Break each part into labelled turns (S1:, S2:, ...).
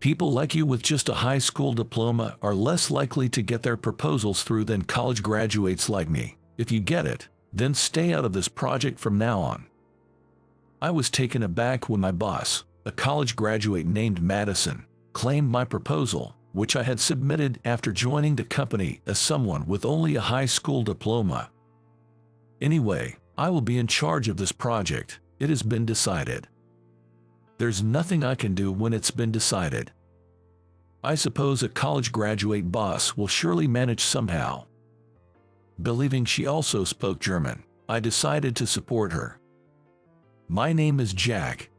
S1: People like you with just a high school diploma are less likely to get their proposals through than college graduates like me. If you get it, then stay out of this project from now on." I was taken aback when my boss, a college graduate named Madison, claimed my proposal, which I had submitted after joining the company as someone with only a high school diploma. "Anyway, I will be in charge of this project. It has been decided." There's nothing I can do when it's been decided. I suppose a college graduate boss will surely manage somehow. Believing she also spoke German, I decided to support her. "My name is Jack.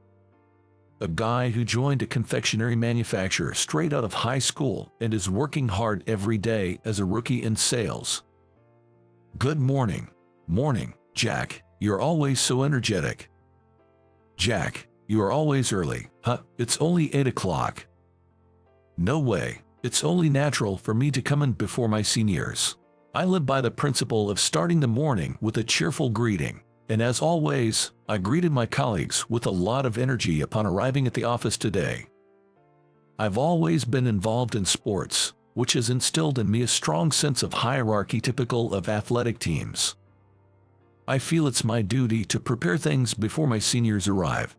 S1: A guy who joined a confectionery manufacturer straight out of high school and is working hard every day as a rookie in sales." "Good morning." "Morning, Jack. You're always so energetic." "Jack, you are always early." "Huh, it's only 8 o'clock." "No way. It's only natural for me to come in before my seniors. I live by the principle of starting the morning with a cheerful greeting, and as always, I greeted my colleagues with a lot of energy upon arriving at the office today. I've always been involved in sports, which has instilled in me a strong sense of hierarchy typical of athletic teams. I feel it's my duty to prepare things before my seniors arrive.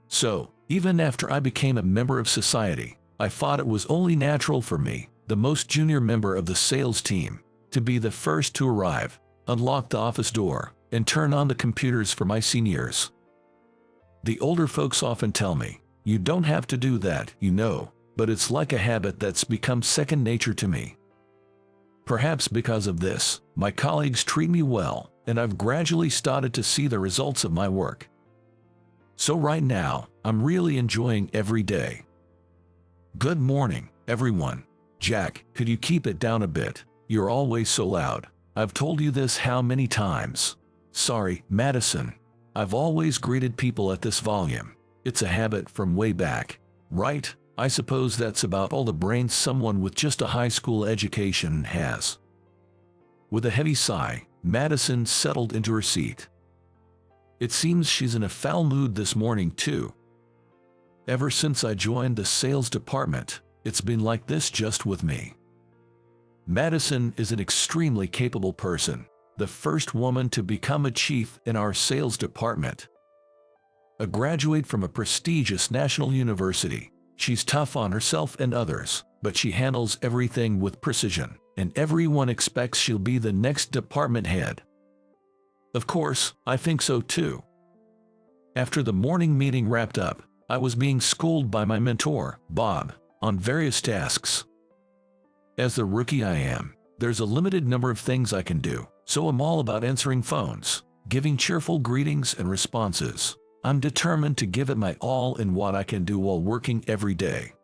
S1: So, even after I became a member of society, I thought it was only natural for me, the most junior member of the sales team, to be the first to arrive, unlock the office door, and turn on the computers for my seniors. The older folks often tell me, "You don't have to do that, you know," but it's like a habit that's become second nature to me. Perhaps because of this, my colleagues treat me well, and I've gradually started to see the results of my work. So right now, I'm really enjoying every day. "Good morning, everyone." "Jack, could you keep it down a bit? You're always so loud. I've told you this how many times?" "Sorry, Madison. I've always greeted people at this volume. It's a habit from way back." "Right, I suppose that's about all the brains someone with just a high school education has." With a heavy sigh, Madison settled into her seat. It seems she's in a foul mood this morning too. Ever since I joined the sales department, it's been like this just with me. Madison is an extremely capable person, the first woman to become a chief in our sales department. A graduate from a prestigious national university, she's tough on herself and others, but she handles everything with precision, and everyone expects she'll be the next department head. Of course, I think so too. After the morning meeting wrapped up, I was being schooled by my mentor, Bob, on various tasks. As the rookie I am, there's a limited number of things I can do, so I'm all about answering phones, giving cheerful greetings and responses. I'm determined to give it my all in what I can do while working every day.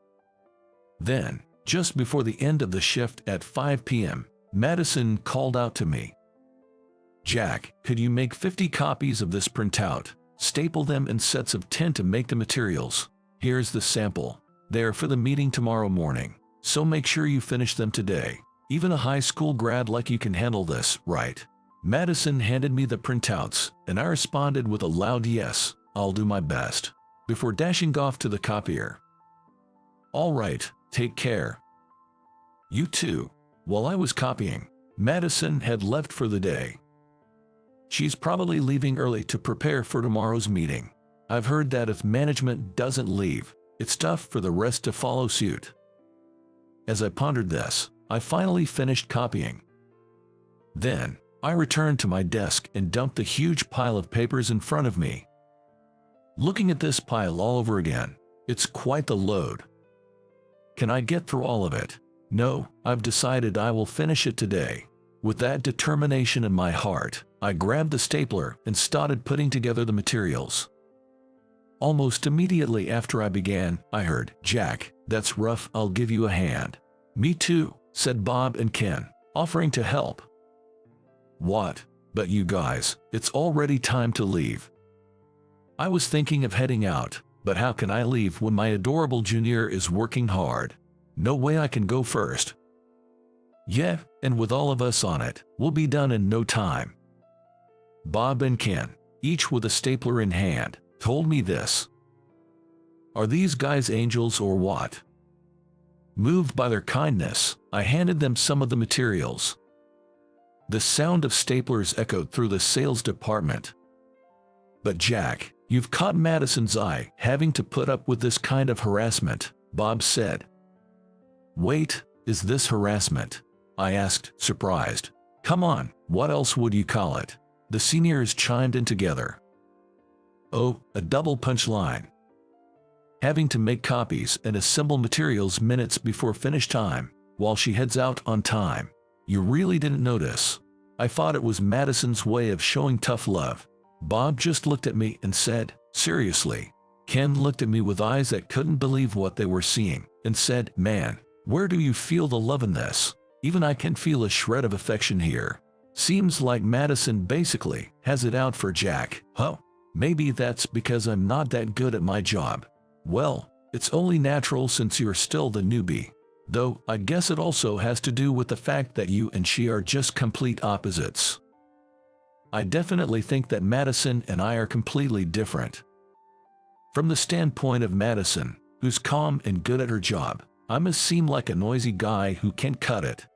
S1: Then, just before the end of the shift at 5 p.m., Madison called out to me. "Jack, could you make 50 copies of this printout? Staple them in sets of 10 to make the materials. Here's the sample. They're for the meeting tomorrow morning, so make sure you finish them today. Even a high school grad like you can handle this, right?" Madison handed me the printouts, and I responded with a loud yes, "I'll do my best," before dashing off to the copier. "All right, take care." "You too." While I was copying, Madison had left for the day. She's probably leaving early to prepare for tomorrow's meeting. I've heard that if management doesn't leave, it's tough for the rest to follow suit. As I pondered this, I finally finished copying. Then, I returned to my desk and dumped the huge pile of papers in front of me. Looking at this pile all over again, it's quite the load. Can I get through all of it? No, I've decided I will finish it today. With that determination in my heart, I grabbed the stapler and started putting together the materials. Almost immediately after I began, I heard, "Jack, that's rough, I'll give you a hand." "Me too," said Bob and Ken, offering to help. "What? But you guys, it's already time to leave." I was thinking of heading out, but how can I leave when my adorable junior is working hard? No way I can go first. "Yeah, and with all of us on it, we'll be done in no time." Bob and Ken, each with a stapler in hand, told me this. Are these guys angels or what? Moved by their kindness, I handed them some of the materials. The sound of staplers echoed through the sales department. But Jack, you've caught Madison's eye, having to put up with this kind of harassment, Bob said. Wait, is this harassment? I asked, surprised. Come on, what else would you call it? The seniors chimed in together. Oh, a double punchline. Having to make copies and assemble materials minutes before finish time, while she heads out on time. You really didn't notice. I thought it was Madison's way of showing tough love. Bob just looked at me and said, seriously. Ken looked at me with eyes that couldn't believe what they were seeing, and said, man, where do you feel the love in this? Even I can feel a shred of affection here. Seems like Madison basically has it out for Jack. Huh? Maybe that's because I'm not that good at my job. Well, it's only natural since you're still the newbie. Though, I guess it also has to do with the fact that you and she are just complete opposites. I definitely think that Madison and I are completely different. From the standpoint of Madison, who's calm and good at her job, I must seem like a noisy guy who can't cut it.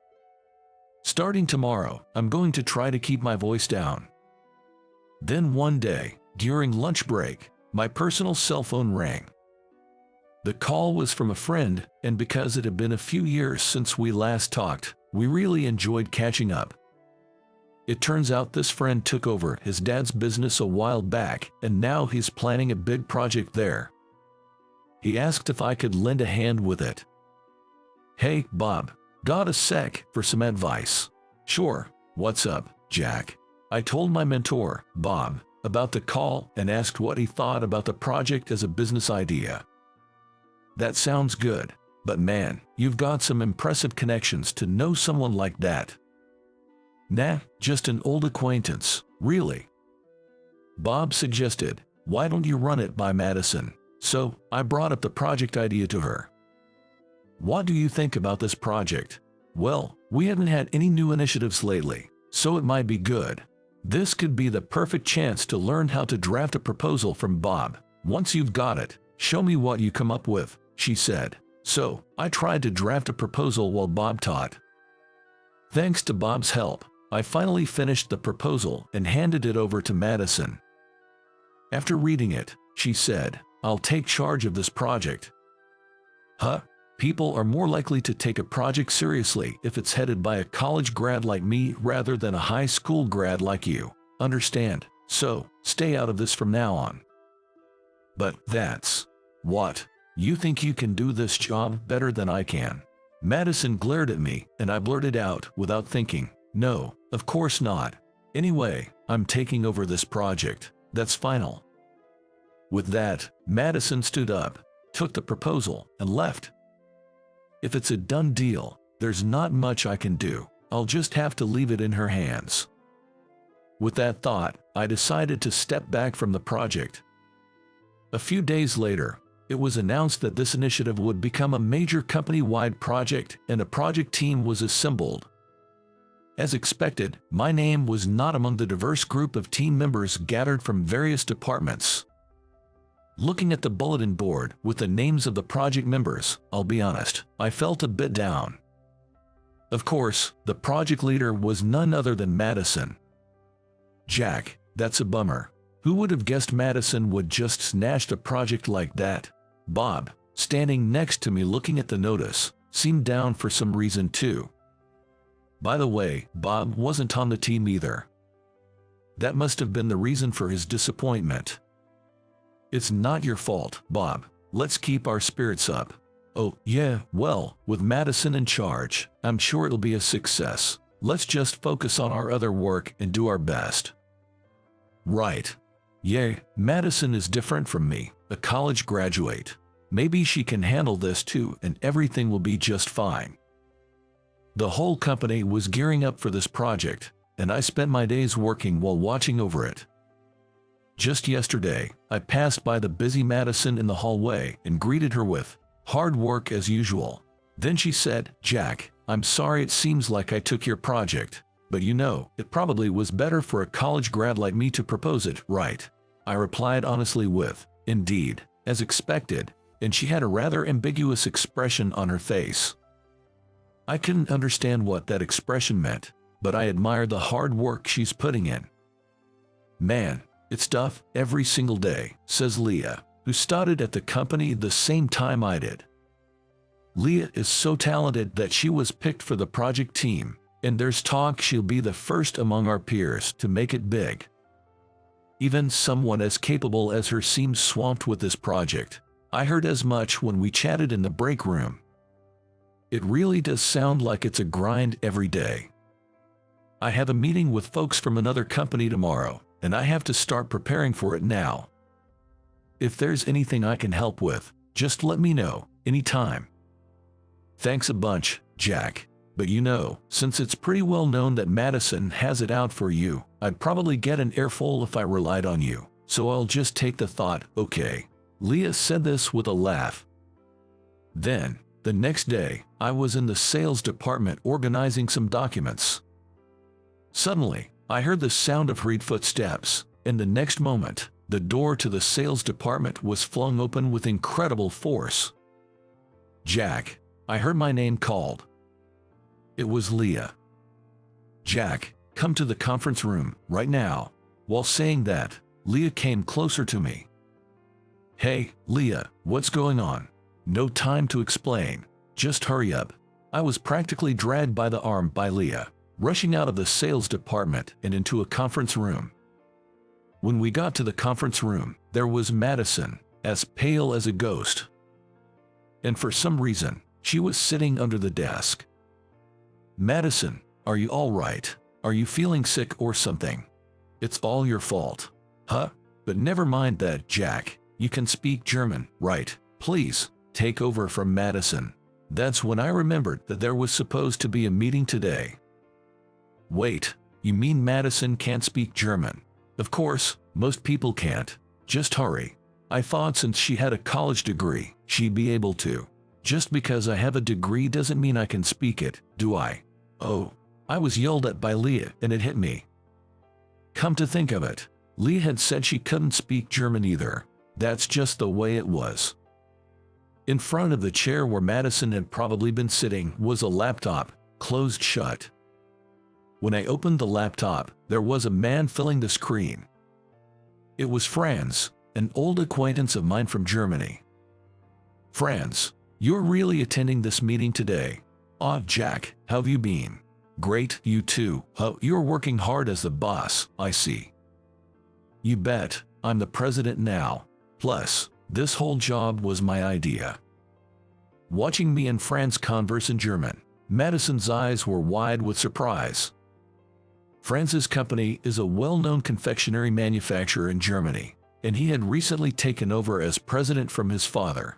S1: Starting tomorrow, I'm going to try to keep my voice down. Then one day, during lunch break, my personal cell phone rang. The call was from a friend, and because it had been a few years since we last talked, we really enjoyed catching up. It turns out this friend took over his dad's business a while back, and now he's planning a big project there. He asked if I could lend a hand with it. Hey, Bob, got a sec for some advice? Sure, what's up, Jack? I told my mentor, Bob, about the call and asked what he thought about the project as a business idea. That sounds good, but man, you've got some impressive connections to know someone like that. Nah, just an old acquaintance, really. Bob suggested, why don't you run it by Madison? So, I brought up the project idea to her. What do you think about this project? Well, we haven't had any new initiatives lately, so it might be good. This could be the perfect chance to learn how to draft a proposal from Bob. Once you've got it, show me what you come up with, she said. So, I tried to draft a proposal while Bob taught. Thanks to Bob's help, I finally finished the proposal and handed it over to Madison. After reading it, she said, I'll take charge of this project. Huh? People are more likely to take a project seriously if it's headed by a college grad like me rather than a high school grad like you. Understand? So, stay out of this from now on. But that's what? You think you can do this job better than I can? Madison glared at me, and I blurted out without thinking, no, of course not. Anyway, I'm taking over this project. That's final. With that, Madison stood up, took the proposal, and left. If it's a done deal, there's not much I can do. I'll just have to leave it in her hands. With that thought, I decided to step back from the project. A few days later, it was announced that this initiative would become a major company-wide project and a project team was assembled. As expected, my name was not among the diverse group of team members gathered from various departments. Looking at the bulletin board with the names of the project members, I'll be honest, I felt a bit down. Of course, the project leader was none other than Madison. Jack, that's a bummer. Who would have guessed Madison would just snatch a project like that? Bob, standing next to me looking at the notice, seemed down for some reason too. By the way, Bob wasn't on the team either. That must have been the reason for his disappointment. It's not your fault, Bob. Let's keep our spirits up. Oh, yeah, well, with Madison in charge, I'm sure it'll be a success. Let's just focus on our other work and do our best. Right. Yeah, Madison is different from me, a college graduate. Maybe she can handle this too and everything will be just fine. The whole company was gearing up for this project, and I spent my days working while watching over it. Just yesterday, I passed by the busy Madison in the hallway and greeted her with, hard work as usual. Then she said, Jack, I'm sorry it seems like I took your project, but you know, it probably was better for a college grad like me to propose it, right? I replied honestly with, indeed, as expected, and she had a rather ambiguous expression on her face. I couldn't understand what that expression meant, but I admired the hard work she's putting in. "Man, it's tough every single day," says Leah, who started at the company the same time I did. Leah is so talented that she was picked for the project team, and there's talk she'll be the first among our peers to make it big. Even someone as capable as her seems swamped with this project. I heard as much when we chatted in the break room. It really does sound like it's a grind every day. I have a meeting with folks from another company tomorrow, and I have to start preparing for it now. If there's anything I can help with, just let me know, anytime. Thanks a bunch, Jack. But you know, since it's pretty well known that Madison has it out for you, I'd probably get an earful if I relied on you, so I'll just take the thought, okay. Leah said this with a laugh. Then, the next day, I was in the sales department organizing some documents. Suddenly, I heard the sound of hurried footsteps, and the next moment, the door to the sales department was flung open with incredible force. "Jack," I heard my name called. It was Leah. "Jack, come to the conference room, right now." While saying that, Leah came closer to me. "Hey, Leah, what's going on?" "No time to explain. Just hurry up." I was practically dragged by the arm by Leah, rushing out of the sales department and into a conference room. When we got to the conference room, there was Madison, as pale as a ghost. And for some reason, she was sitting under the desk. "Madison, are you all right? Are you feeling sick or something? It's all your fault." "Huh? But never mind that, Jack. You can speak German, right? Please, take over from Madison." That's when I remembered that there was supposed to be a meeting today. "Wait, you mean Madison can't speak German?" "Of course, most people can't. Just hurry." I thought since she had a college degree, she'd be able to. Just because I have a degree doesn't mean I can speak it, do I? Oh, I was yelled at by Leah and it hit me. Come to think of it, Leah had said she couldn't speak German either. That's just the way it was. In front of the chair where Madison had probably been sitting was a laptop, closed shut. When I opened the laptop, there was a man filling the screen. It was Franz, an old acquaintance of mine from Germany. "Franz, you're really attending this meeting today." "Ah, Jack, how've you been?" "Great, you too." "Oh, you're working hard as the boss, I see." "You bet, I'm the president now. Plus, this whole job was my idea." Watching me and Franz converse in German, Madison's eyes were wide with surprise. Franz's company is a well-known confectionery manufacturer in Germany, and he had recently taken over as president from his father.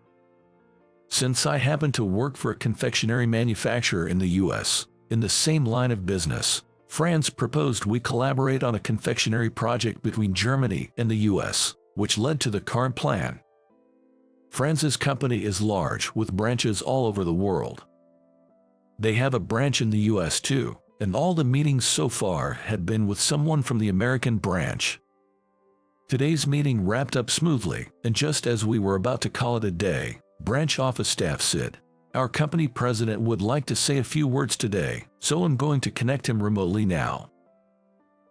S1: Since I happen to work for a confectionery manufacturer in the US, in the same line of business, Franz proposed we collaborate on a confectionery project between Germany and the US, which led to the current plan. Franz's company is large, with branches all over the world. They have a branch in the US too, and all the meetings so far had been with someone from the American branch. Today's meeting wrapped up smoothly, and just as we were about to call it a day, branch office staff said, "Our company president would like to say a few words today, so I'm going to connect him remotely now."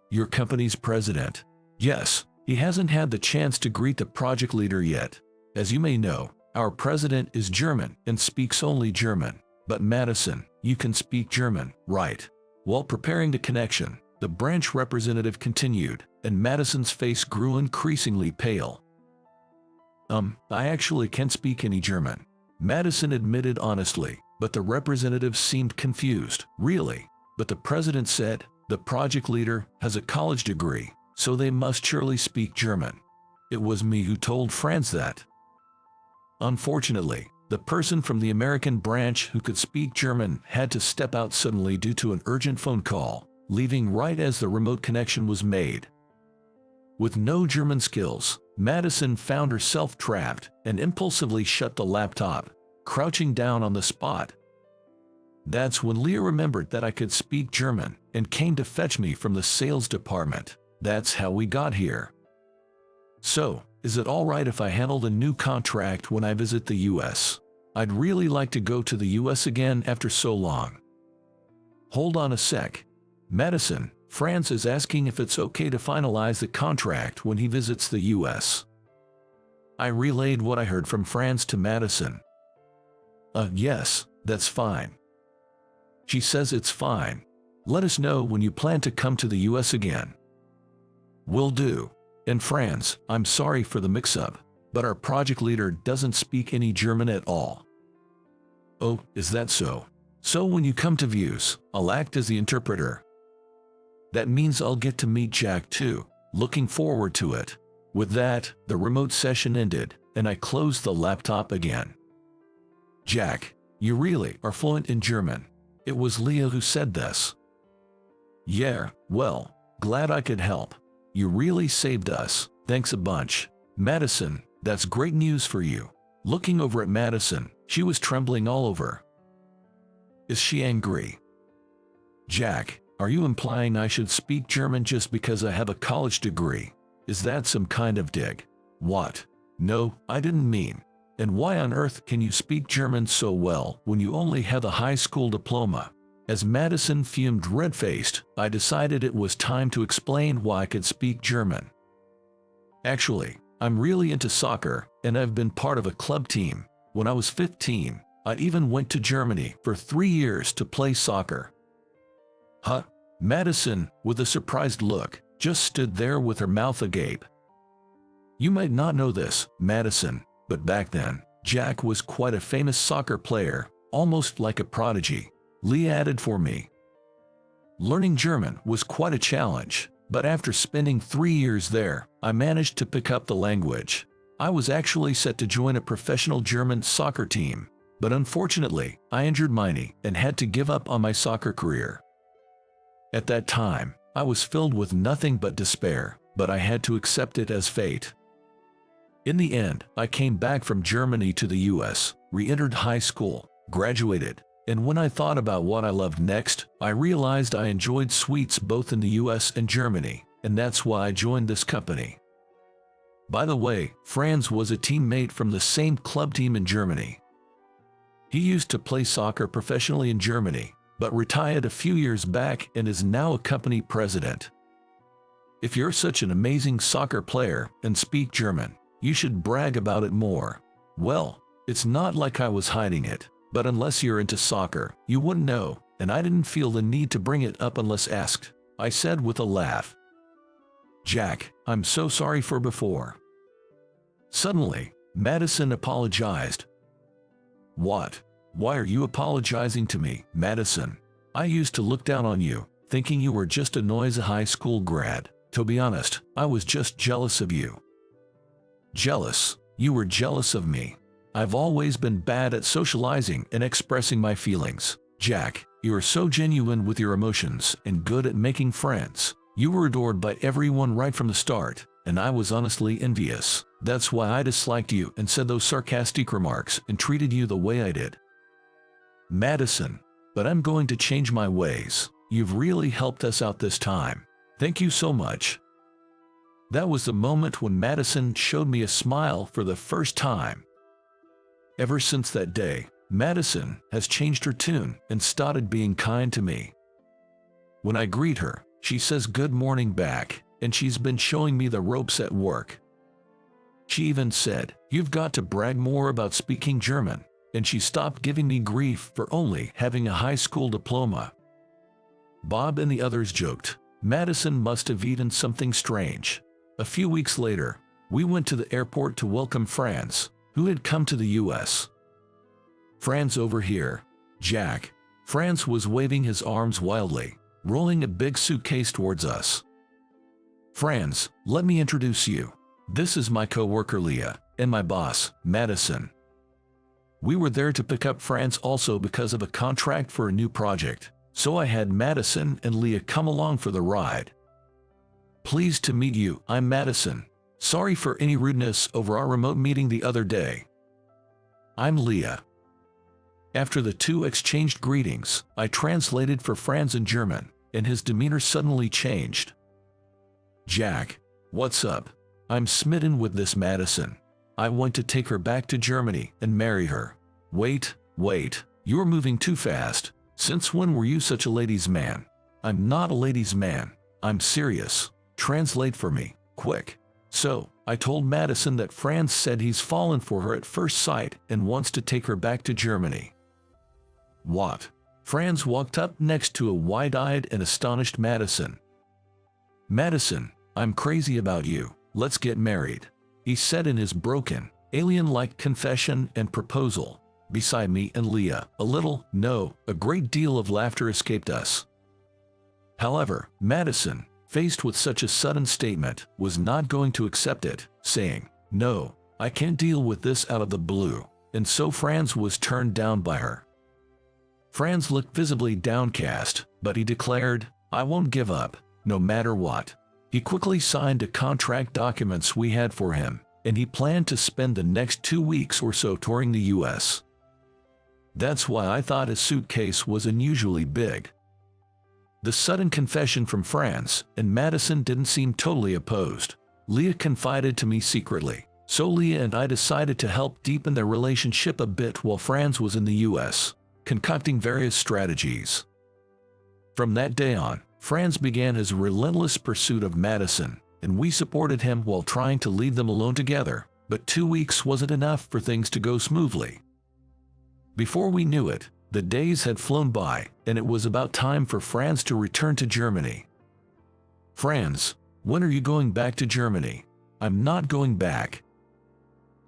S1: "Your company's president?" "Yes, he hasn't had the chance to greet the project leader yet. As you may know, our president is German and speaks only German. But Madison, you can speak German, right?" While preparing the connection, the branch representative continued, and Madison's face grew increasingly pale. I actually can't speak any German," Madison admitted honestly, but the representative seemed confused. "Really?" But the president said, "The project leader has a college degree, so they must surely speak German." It was me who told Franz that. Unfortunately, the person from the American branch who could speak German had to step out suddenly due to an urgent phone call, leaving right as the remote connection was made. With no German skills, Madison found herself trapped and impulsively shut the laptop, crouching down on the spot. That's when Leah remembered that I could speak German and came to fetch me from the sales department. That's how we got here. So, is it alright if I handle the new contract when I visit the US? I'd really like to go to the US again after so long. Hold on a sec. Madison, Franz is asking if it's okay to finalize the contract when he visits the US. I relayed what I heard from Franz to Madison. Yes, that's fine. She says it's fine. Let us know when you plan to come to the US again. Will do. And Franz, I'm sorry for the mix-up, but our project leader doesn't speak any German at all. Oh, is that so? So when you come to views, I'll act as the interpreter. That means I'll get to meet Jack too. Looking forward to it. With that, the remote session ended, and I closed the laptop again. Jack, you really are fluent in German. It was Leah who said this. Yeah, well, glad I could help. You really saved us. Thanks a bunch. Madison, that's great news for you. Looking over at Madison, she was trembling all over. Is she angry? Jack, are you implying I should speak German just because I have a college degree? Is that some kind of dig? What? No, I didn't mean. And why on earth can you speak German so well when you only have a high school diploma? As Madison fumed red-faced, I decided it was time to explain why I could speak German. Actually, I'm really into soccer, and I've been part of a club team. When I was 15, I even went to Germany for 3 years to play soccer. Huh? Madison, with a surprised look, just stood there with her mouth agape. You might not know this, Madison, but back then, Jack was quite a famous soccer player, almost like a prodigy. Lee added for me. Learning German was quite a challenge, but after spending 3 years there, I managed to pick up the language. I was actually set to join a professional German soccer team, but unfortunately, I injured my knee and had to give up on my soccer career. At that time, I was filled with nothing but despair, but I had to accept it as fate. In the end, I came back from Germany to the US, re-entered high school, graduated, and when I thought about what I loved next, I realized I enjoyed sweets both in the US and Germany, and that's why I joined this company. By the way, Franz was a teammate from the same club team in Germany. He used to play soccer professionally in Germany, but retired a few years back and is now a company president. If you're such an amazing soccer player and speak German, you should brag about it more. Well, it's not like I was hiding it, but unless you're into soccer, you wouldn't know, and I didn't feel the need to bring it up unless asked, I said with a laugh. Jack, I'm so sorry for before. Suddenly, Madison apologized. What? Why are you apologizing to me, Madison? I used to look down on you, thinking you were just a noisy high school grad. To be honest, I was just jealous of you. Jealous? You were jealous of me. I've always been bad at socializing and expressing my feelings. Jack, you are so genuine with your emotions and good at making friends. You were adored by everyone right from the start, and I was honestly envious. That's why I disliked you and said those sarcastic remarks and treated you the way I did. Madison, but I'm going to change my ways. You've really helped us out this time. Thank you so much. That was the moment when Madison showed me a smile for the first time. Ever since that day, Madison has changed her tune and started being kind to me. When I greet her, she says good morning back, and she's been showing me the ropes at work. She even said, "You've got to brag more about speaking German," and she stopped giving me grief for only having a high school diploma. Bob and the others joked, Madison must have eaten something strange. A few weeks later, we went to the airport to welcome Franz, who had come to the US. Franz over here, Jack. Franz was waving his arms wildly, rolling a big suitcase towards us. Franz, let me introduce you. This is my co-worker Leah, and my boss, Madison. We were there to pick up Franz also because of a contract for a new project, so I had Madison and Leah come along for the ride. Pleased to meet you, I'm Madison. Sorry for any rudeness over our remote meeting the other day. I'm Leah. After the two exchanged greetings, I translated for Franz in German, and his demeanor suddenly changed. Jack, what's up? I'm smitten with this Madison. I want to take her back to Germany and marry her. Wait, you're moving too fast. Since when were you such a ladies' man? I'm not a ladies' man. I'm serious. Translate for me, quick. So, I told Madison that Franz said he's fallen for her at first sight and wants to take her back to Germany. What? Franz walked up next to a wide-eyed and astonished Madison. Madison, I'm crazy about you. Let's get married, he said in his broken, alien-like confession and proposal. Beside me and Leah, a great deal of laughter escaped us. However, Madison, faced with such a sudden statement, was not going to accept it, saying, "No, I can't deal with this out of the blue," and so Franz was turned down by her. Franz looked visibly downcast, but he declared, "I won't give up, no matter what." He quickly signed the contract documents we had for him, and he planned to spend the next 2 weeks or so touring the US. That's why I thought his suitcase was unusually big. The sudden confession from Franz and Madison didn't seem totally opposed. Leah confided to me secretly, so Leah and I decided to help deepen their relationship a bit while Franz was in the US, concocting various strategies. From that day on, Franz began his relentless pursuit of Madison, and we supported him while trying to leave them alone together, but 2 weeks wasn't enough for things to go smoothly. Before we knew it, the days had flown by, and it was about time for Franz to return to Germany. "Franz, when are you going back to Germany?" "I'm not going back."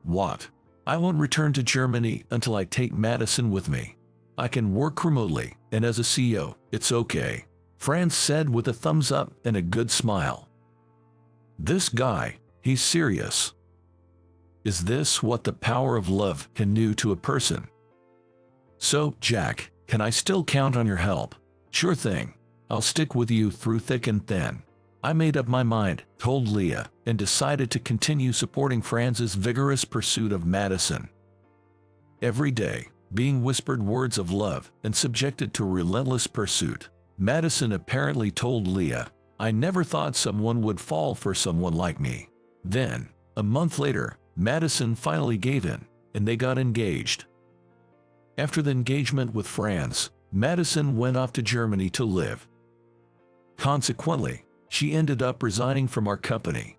S1: "What?" "I won't return to Germany until I take Madison with me. I can work remotely, and as a CEO, it's okay," Franz said with a thumbs up and a good smile. This guy, he's serious. Is this what the power of love can do to a person? "So, Jack, can I still count on your help?" "Sure thing. I'll stick with you through thick and thin." I made up my mind, told Leah, and decided to continue supporting Franz's vigorous pursuit of Madison. Every day, being whispered words of love and subjected to relentless pursuit, Madison apparently told Leah, "I never thought someone would fall for someone like me." Then, a month later, Madison finally gave in, and they got engaged. After the engagement with Franz, Madison went off to Germany to live. Consequently, she ended up resigning from our company.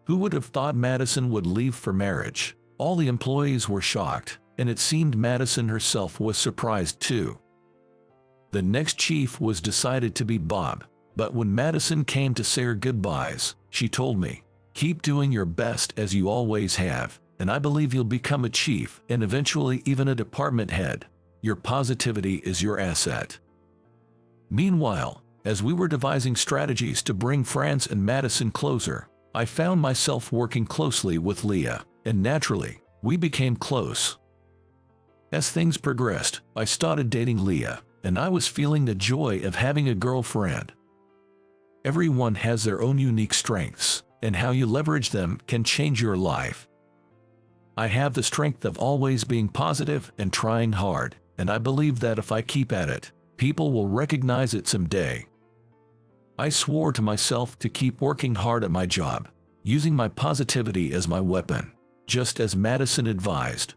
S1: Who would have thought Madison would leave for marriage? All the employees were shocked, and it seemed Madison herself was surprised too. The next chief was decided to be Bob, but when Madison came to say her goodbyes, she told me, "Keep doing your best as you always have, and I believe you'll become a chief and eventually even a department head. Your positivity is your asset." Meanwhile, as we were devising strategies to bring Franz and Madison closer, I found myself working closely with Leah, and naturally, we became close. As things progressed, I started dating Leah, and I was feeling the joy of having a girlfriend. Everyone has their own unique strengths, and how you leverage them can change your life. I have the strength of always being positive and trying hard, and I believe that if I keep at it, people will recognize it someday. I swore to myself to keep working hard at my job, using my positivity as my weapon, just as Madison advised.